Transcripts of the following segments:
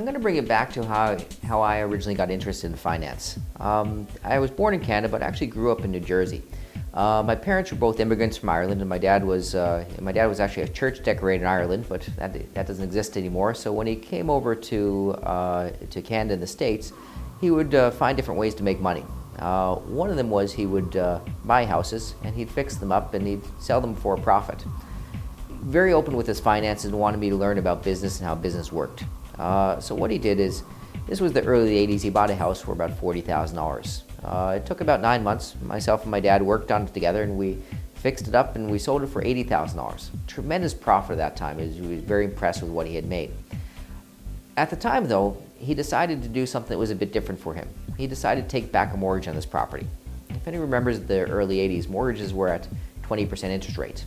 I'm going to bring it back to how I originally got interested in finance. I was born in Canada, but actually grew up in New Jersey. My parents were both immigrants from Ireland, and my dad was actually a church decorator in Ireland, but that doesn't exist anymore. So when he came over to Canada and the States, he would find different ways to make money. One of them was he would buy houses and he'd fix them up and he'd sell them for a profit. Very open with his finances and wanted me to learn about business and how business worked. So what he did is, this was the early 80s, he bought a house for about $40,000. It took about 9 months. Myself and my dad worked on it together and we fixed it up and we sold it for $80,000. Tremendous profit at that time. He was very impressed with what he had made. At the time though, he decided to do something that was a bit different for him. He decided to take back a mortgage on this property. If anyone remembers the early 80s, mortgages were at 20% interest rate.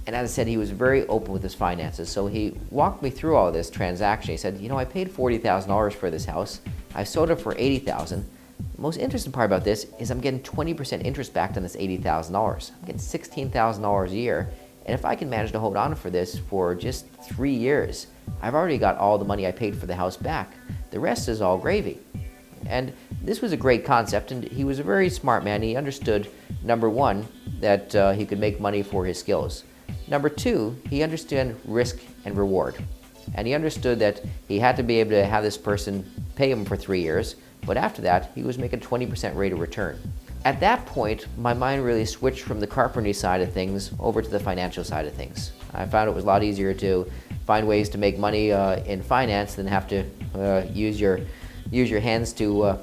And as I said, he was very open with his finances. So he walked me through all this transaction. He said, I paid $40,000 for this house. I sold it for $80,000. The most interesting part about this is I'm getting 20% interest back on this $80,000. I'm getting $16,000 a year. And if I can manage to hold on for this for just 3 years, I've already got all the money I paid for the house back. The rest is all gravy. And this was a great concept, and he was a very smart man. He understood, number one, that he could make money for his skills. Number two, he understood risk and reward. And he understood that he had to be able to have this person pay him for 3 years, but after that, he was making 20% rate of return. At that point, my mind really switched from the carpentry side of things over to the financial side of things. I found it was a lot easier to find ways to make money in finance than have to use your hands to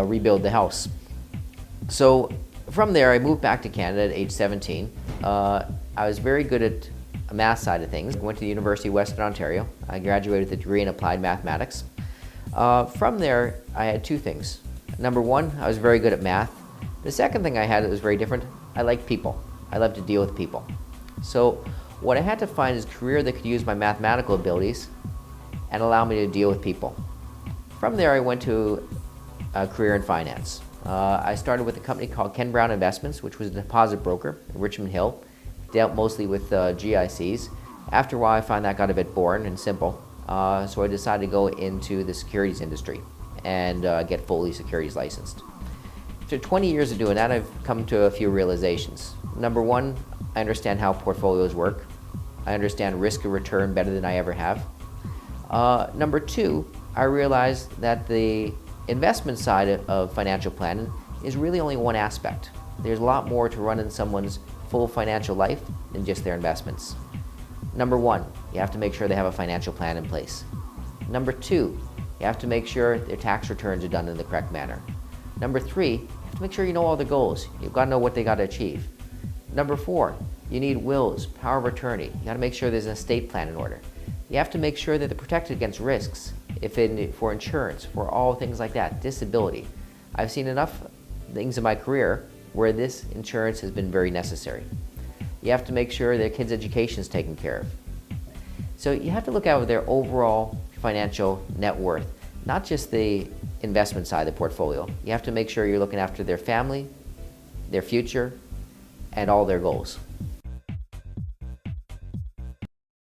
rebuild the house. So from there, I moved back to Canada at age 17. I was very good at the math side of things. I went to the University of Western Ontario. I graduated with a degree in applied mathematics. From there, I had two things. Number one, I was very good at math. The second thing I had that was very different, I liked people. I love to deal with people. So what I had to find is a career that could use my mathematical abilities and allow me to deal with people. From there, I went to a career in finance. I started with a company called Ken Brown Investments, which was a deposit broker in Richmond Hill. Dealt mostly with GICs. After a while, I found that got a bit boring and simple, so I decided to go into the securities industry and get fully securities licensed. After 20 years of doing that, I've come to a few realizations. Number one, I understand how portfolios work. I understand risk and return better than I ever have. Number two, I realized that the investment side of financial planning is really only one aspect. There's a lot more to running someone's full financial life than just their investments. Number one, you have to make sure they have a financial plan in place. Number two, you have to make sure their tax returns are done in the correct manner. Number three, you have to make sure you know all the goals. You've got to know what they got to achieve. Number four, you need wills, power of attorney. You got to make sure there's an estate plan in order. You have to make sure that they're protected against risks, for insurance, for all things like that, disability. I've seen enough things in my career where this insurance has been very necessary. You have to make sure their kids' education is taken care of. So you have to look at their overall financial net worth, not just the investment side of the portfolio. You have to make sure you're looking after their family, their future, and all their goals.